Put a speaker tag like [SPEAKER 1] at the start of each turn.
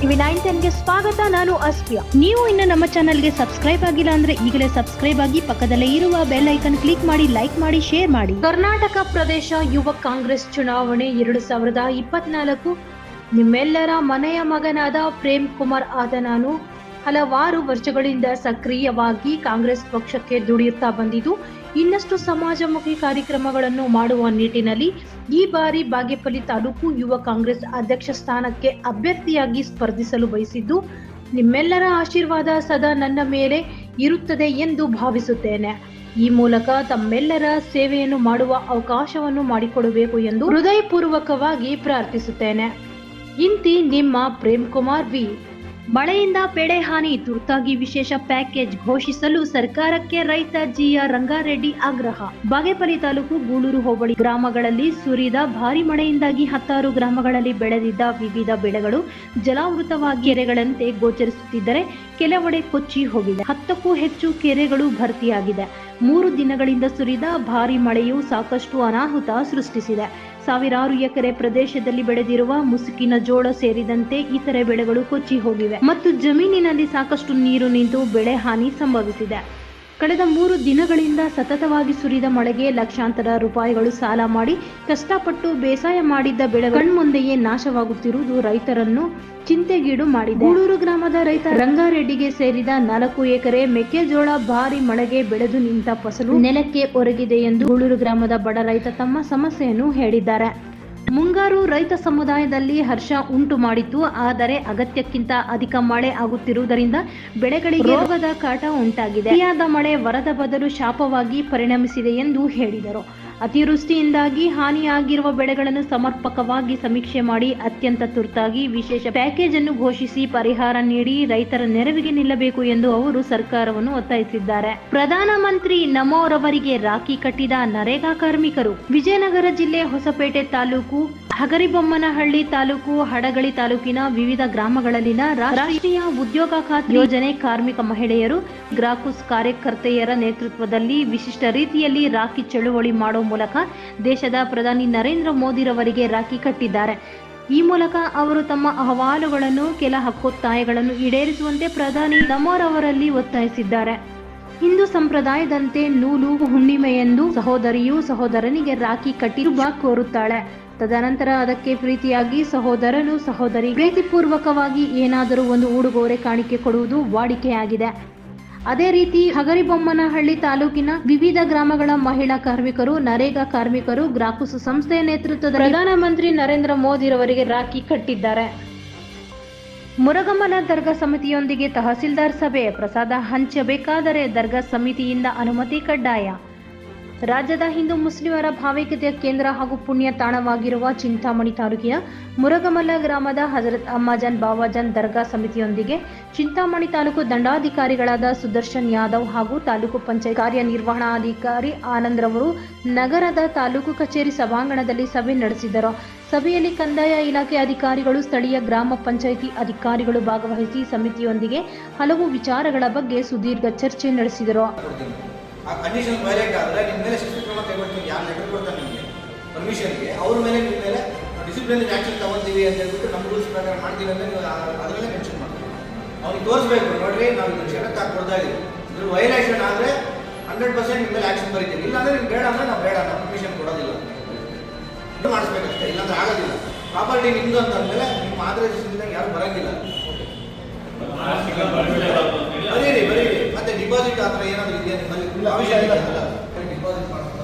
[SPEAKER 1] TV 910ಗೆ ಸ್ವಾಗತ. ನಾನು ಅಸ್ಫಿಯಾ. ನೀವು ಇನ್ನು ನಮ್ಮ ಚಾನೆಲ್ಗೆ ಸಬ್ಸ್ಕ್ರೈಬ್ ಆಗಿಲ್ಲ ಅಂದ್ರೆ ಈಗಲೇ ಸಬ್ಸ್ಕ್ರೈಬ್ ಆಗಿ ಪಕ್ಕದಲ್ಲೇ ಇರುವ ಬೆಲ್ ಐಕನ್ ಕ್ಲಿಕ್ ಮಾಡಿ, ಲೈಕ್ ಮಾಡಿ, ಶೇರ್ ಮಾಡಿ. ಕರ್ನಾಟಕ ಪ್ರದೇಶ ಯುವ ಕಾಂಗ್ರೆಸ್ ಚುನಾವಣೆ 2024 ನಿಮ್ಮೆಲ್ಲರ ಮನೆಯ ಮಗನಾದ ಪ್ರೇಮ್ ಕುಮಾರ್ ಆದ ನಾನು ಹಲವಾರು ವರ್ಷಗಳಿಂದ ಸಕ್ರಿಯವಾಗಿ ಕಾಂಗ್ರೆಸ್ ಪಕ್ಷಕ್ಕೆ ದುಡಿಯುತ್ತಾ ಬಂದಿದ್ದು, ಇನ್ನಷ್ಟು ಸಮಾಜಮುಖಿ ಕಾರ್ಯಕ್ರಮಗಳನ್ನು ಮಾಡುವ ನಿಟ್ಟಿನಲ್ಲಿ ಈ ಬಾರಿ ಬಾಗೇಪಲ್ಲಿ ತಾಲೂಕು ಯುವ ಕಾಂಗ್ರೆಸ್ ಅಧ್ಯಕ್ಷ ಸ್ಥಾನಕ್ಕೆ ಅಭ್ಯರ್ಥಿಯಾಗಿ ಸ್ಪರ್ಧಿಸಲು ಬಯಸಿದ್ದು, ನಿಮ್ಮೆಲ್ಲರ ಆಶೀರ್ವಾದ ಸದಾ ನನ್ನ ಮೇಲೆ ಇರುತ್ತದೆ ಎಂದು ಭಾವಿಸುತ್ತೇನೆ. ಈ ಮೂಲಕ ತಮ್ಮೆಲ್ಲರ ಸೇವೆಯನ್ನು ಮಾಡುವ ಅವಕಾಶವನ್ನು ಮಾಡಿಕೊಡಬೇಕು ಎಂದು ಹೃದಯಪೂರ್ವಕವಾಗಿ ಪ್ರಾರ್ಥಿಸುತ್ತೇನೆ. ಇಂತಿ ನಿಮ್ಮ ಪ್ರೇಮ್ ಕುಮಾರ್ ವಿ. ಮಳೆಯಿಂದ ಬೆಳೆ ಹಾನಿ, ತುರ್ತಾಗಿ ವಿಶೇಷ ಪ್ಯಾಕೇಜ್ ಘೋಷಿಸಲು ಸರ್ಕಾರಕ್ಕೆ ರೈತ ಜಿಆರ್ ರಂಗಾರೆಡ್ಡಿ ಆಗ್ರಹ. ಬಾಗೇಪಲ್ಲಿ ತಾಲೂಕು ಗೂಳೂರು ಹೋಬಳಿ ಗ್ರಾಮಗಳಲ್ಲಿ ಸುರಿದ ಭಾರಿ ಮಳೆಯಿಂದಾಗಿ 10 ಗ್ರಾಮಗಳಲ್ಲಿ ಬೆಳೆದಿದ್ದ ವಿವಿಧ ಬೆಳೆಗಳು ಜಲಾವೃತವಾಗಿ ಕೆರೆಗಳಂತೆ ಗೋಚರಿಸುತ್ತಿದ್ದರೆ ಕೆಲವೆಡೆ ಕೊಚ್ಚಿ ಹೋಗಿದೆ. 10ಕ್ಕೂ ಹೆಚ್ಚು ಕೆರೆಗಳು ಭರ್ತಿಯಾಗಿದೆ. 3 ದಿನಗಳಿಂದ ಸುರಿದ ಭಾರಿ ಮಳೆಯು ಸಾಕಷ್ಟು ಅನಾಹುತ ಸೃಷ್ಟಿಸಿದೆ. ಸಾವಿರಾರು ಎಕರೆ ಪ್ರದೇಶದಲ್ಲಿ ಬೆಳೆದಿರುವ ಮುಸುಕಿನ ಜೋಳ ಸೇರಿದಂತೆ ಇತರೆ ಬೆಳೆಗಳು ಕೊಚ್ಚಿ ಹೋಗಿವೆ ಮತ್ತು ಜಮೀನಿನಲ್ಲಿ ಸಾಕಷ್ಟು ನೀರು ನಿಂತು ಬೆಳೆ ಹಾನಿ ಸಂಭವಿಸಿದೆ. ಕಳೆದ 3 ದಿನಗಳಿಂದ ಸತತವಾಗಿ ಸುರಿದ ಮಳೆಗೆ ಲಕ್ಷಾಂತರ ರೂಪಾಯಿಗಳು ಸಾಲ ಮಾಡಿ ಕಷ್ಟಪಟ್ಟು ಬೇಸಾಯ ಮಾಡಿದ್ದ ಬೆಳೆಗಳು ಕಣ್ಮುಂದೆಯೇ ನಾಶವಾಗುತ್ತಿರುವುದು ರೈತರನ್ನು ಚಿಂತೆಗೀಡು ಮಾಡಿದೆ. ಗೂಳೂರು ಗ್ರಾಮದ ರೈತ ರಂಗಾರೆಡ್ಡಿಗೆ ಸೇರಿದ 4 ಎಕರೆ ಮೆಕ್ಕೆಜೋಳ ಭಾರಿ ಮಳೆಗೆ ಬೆಳೆದು ನಿಂತ ಫಸಲು ನೆಲಕ್ಕೆ ಒರಗಿದೆ ಎಂದು ಗೂಳೂರು ಗ್ರಾಮದ ಬಡ ರೈತ ತಮ್ಮ ಸಮಸ್ಯೆಯನ್ನು ಹೇಳಿದ್ದಾರೆ. ಮುಂಗಾರು ರೈತ ಸಮುದಾಯದಲ್ಲಿ ಹರ್ಷ ಉಂಟು ಮಾಡಿತ್ತು. ಆದರೆ ಅಗತ್ಯಕ್ಕಿಂತ ಅಧಿಕ ಮಳೆ ಆಗುತ್ತಿರುವುದರಿಂದ ಬೆಳೆಗಳಿಗೆ ರೋಗದ ಕಾಟ ಉಂಟಾಗಿದೆ. ಅತಿಯಾದ ಮಳೆ ವರದ ಬದಲು ಶಾಪವಾಗಿ ಪರಿಣಮಿಸಿದೆ ಎಂದು ಹೇಳಿದರು. ಅತಿವೃಷ್ಟಿಯಿಂದಾಗಿ ಹಾನಿಯಾಗಿರುವ ಬೆಳೆಗಳನ್ನು ಸಮರ್ಪಕವಾಗಿ ಸಮೀಕ್ಷೆ ಮಾಡಿ ಅತ್ಯಂತ ತುರ್ತಾಗಿ ವಿಶೇಷ ಪ್ಯಾಕೇಜ್ ಅನ್ನು ಘೋಷಿಸಿ ಪರಿಹಾರ ನೀಡಿ ರೈತರ ನೆರವಿಗೆ ನಿಲ್ಲಬೇಕು ಎಂದು ಅವರು ಸರ್ಕಾರವನ್ನು ಒತ್ತಾಯಿಸಿದ್ದಾರೆ. ಪ್ರಧಾನಮಂತ್ರಿ ನಮೋರವರಿಗೆ ರಾಖಿ ಕಟ್ಟಿದ ನರೇಗಾ ಕಾರ್ಮಿಕರು. ವಿಜಯನಗರ ಜಿಲ್ಲೆ ಹೊಸಪೇಟೆ ತಾಲೂಕು ಹಗರಿಬೊಮ್ಮನಹಳ್ಳಿ ತಾಲೂಕು ಹಡಗಳಿ ತಾಲೂಕಿನ ವಿವಿಧ ಗ್ರಾಮಗಳಲ್ಲಿನ ರಾಷ್ಟ್ರೀಯ ಉದ್ಯೋಗ ಖಾತ್ರಿ ಯೋಜನೆ ಕಾರ್ಮಿಕ ಮಹಿಳೆಯರು ಗ್ರಾಕುಸ್ ಕಾರ್ಯಕರ್ತೆಯರ ನೇತೃತ್ವದಲ್ಲಿ ವಿಶಿಷ್ಟ ರೀತಿಯಲ್ಲಿ ರಾಖಿ ಚಳುವಳಿ ಮಾಡುವ ಮೂಲಕ ದೇಶದ ಪ್ರಧಾನಿ ನರೇಂದ್ರ ಮೋದಿರವರಿಗೆ ರಾಖಿ ಕಟ್ಟಿದ್ದಾರೆ. ಈ ಮೂಲಕ ಅವರು ತಮ್ಮ ಅಹವಾಲುಗಳನ್ನು ಕೆಲ ಹಕ್ಕೊತ್ತಾಯಗಳನ್ನು ಈಡೇರಿಸುವಂತೆ ಪ್ರಧಾನಿ ನಮೋರವರಲ್ಲಿ ಒತ್ತಾಯಿಸಿದ್ದಾರೆ. ಹಿಂದೂ ಸಂಪ್ರದಾಯದಂತೆ ನೂಲು ಹುಣ್ಣಿಮೆಯೆಂದು ಸಹೋದರಿಯು ಸಹೋದರನಿಗೆ ರಾಖಿ ಕಟ್ಟಿರುವ ಕೋರುತ್ತಾಳೆ. ತದನಂತರ ಅದಕ್ಕೆ ಪ್ರೀತಿಯಾಗಿ ಸಹೋದರನು ಸಹೋದರಿ ಪ್ರೀತಿಪೂರ್ವಕವಾಗಿ ಏನಾದರೂ ಒಂದು ಉಡುಗೊರೆ ಕಾಣಿಕೆ ಕೊಡುವುದು ವಾಡಿಕೆಯಾಗಿದೆ. ಅದೇ ರೀತಿ ಹಗರಿಬೊಮ್ಮನಹಳ್ಳಿ ತಾಲೂಕಿನ ವಿವಿಧ ಗ್ರಾಮಗಳ ಮಹಿಳಾ ಕಾರ್ಮಿಕರು ನರೇಗಾ ಕಾರ್ಮಿಕರು ಗ್ರಾಕುಸ್ ಸಂಸ್ಥೆಯ ನೇತೃತ್ವದಲ್ಲಿ ಪ್ರಧಾನಮಂತ್ರಿ ನರೇಂದ್ರ ಮೋದಿರವರಿಗೆ ರಾಖಿ ಕಟ್ಟಿದ್ದಾರೆ. ಮುರಗಮಲ ದರ್ಗಾ ಸಮಿತಿಯೊಂದಿಗೆ ತಹಸೀಲ್ದಾರ್ ಸಭೆ. ಪ್ರಸಾದ ಹಂಚಬೇಕಾದರೆ ದರ್ಗಾ ಸಮಿತಿಯಿಂದ ಅನುಮತಿ ಕಡ್ಡಾಯ. ರಾಜ್ಯದ ಹಿಂದೂ ಮುಸ್ಲಿಮರ ಭಾವೈಕ್ಯತೆಯ ಕೇಂದ್ರ ಹಾಗೂ ಪುಣ್ಯ ತಾಣವಾಗಿರುವ ಚಿಂತಾಮಣಿ ತಾಲೂಕಿನ ಮುರಗಮಲ ಗ್ರಾಮದ ಹಜರತ್ ಅಮ್ಮಾಜಾನ್ ಬಾವಾಜಾನ್ ದರ್ಗಾ ಸಮಿತಿಯೊಂದಿಗೆ ಚಿಂತಾಮಣಿ ತಾಲೂಕು ದಂಡಾಧಿಕಾರಿಗಳಾದ ಸುದರ್ಶನ್ ಯಾದವ್ ಹಾಗೂ ತಾಲೂಕು ಪಂಚಾಯತ್ ಕಾರ್ಯನಿರ್ವಹಣಾಧಿಕಾರಿ ಆನಂದ್ ರವರು ನಗರದ ತಾಲೂಕು ಕಚೇರಿ ಸಭಾಂಗಣದಲ್ಲಿ ಸಭೆ ನಡೆಸಿದರು. ಸಭೆಯಲ್ಲಿ ಕಂದಾಯ ಇಲಾಖೆ ಅಧಿಕಾರಿಗಳು, ಸ್ಥಳೀಯ ಗ್ರಾಮ ಪಂಚಾಯಿತಿ ಅಧಿಕಾರಿಗಳು ಭಾಗವಹಿಸಿ ಸಮಿತಿಯೊಂದಿಗೆ ಹಲವು ವಿಚಾರಗಳ ಬಗ್ಗೆ ಸುದೀರ್ಘ ಚರ್ಚೆ ನಡೆಸಿದರು.
[SPEAKER 2] ಆ ಕಂಡೀಷನ್ ವೈಲೇಟ್ ಆದರೆ ನಿಮ್ಮ ಮೇಲೆ ಶಿಸ್ತು ಕ್ರಮ ತಗೊಳ್ತೀವಿ. ಯಾರು ಲೆಟರ್ ಕೊಡ್ತಾರೆ ನಿಮಗೆ ಪರ್ಮಿಷನ್ಗೆ, ಅವ್ರ ಮೇಲೆ ನಿಮ್ಮ ಮೇಲೆ ಡಿಸಿಪ್ಲಿನರಿ ಆ್ಯಕ್ಷನ್ ತಗೊಳ್ತೀವಿ ಅಂತ ಹೇಳ್ಬಿಟ್ಟು ನಮ್ಮ ರೂಲ್ಸ್ ಪ್ರಕಾರ ಮಾಡ್ತೀವಿ ಅಂದರೆ ನೀವು ಅದರಲ್ಲೇ ಮೆನ್ಷನ್ ಮಾಡ್ತೀವಿ. ಅವ್ನಿಗೆ ತೋರಿಸ್ಬೇಕು, ನೋಡಿರಿ ನಾವು ಇದು ಷರತ್ತು ಹಾಕಿ ಕೊಡ್ತಾ ಇದ್ದೀವಿ, ಇದ್ರ ವೈಲೇಷನ್ ಆದರೆ 100% ನಿಮ್ಮ ಮೇಲೆ ಆ್ಯಕ್ಷನ್ ಬರೀತೀವಿ. ಇಲ್ಲಾಂದರೆ ನಿಮ್ಗೆ ಬೇಡ ಅಂದರೆ ನಾವು ಬೇಡ, ನಾವು ಪರ್ಮಿಷನ್ ಕೊಡೋದಿಲ್ಲ ಮಾಡಿಸ್ಬೇಕಷ್ಟೇ, ಇಲ್ಲಾಂದ್ರೆ ಆಗೋದಿಲ್ಲ. ಪ್ರಾಪರ್ಟಿ ನಿಮ್ಮದು ಅಂತಂದಮೇಲೆ ನಿಮ್ಮ ಆಥರೈಸೇಷನ್ ಯಾರು ಬರೋಂಗಿಲ್ಲ. ಬರೀರಿ ಮತ್ತೆ ಡಿಪಾಸಿಟ್ ಆ ಥರ ಏನಾದರೂ ಇದೆಯಾ ನಿಮ್ಮಲ್ಲಿ? ಡಿಪಾಸಿಟ್ ಮಾಡೋದು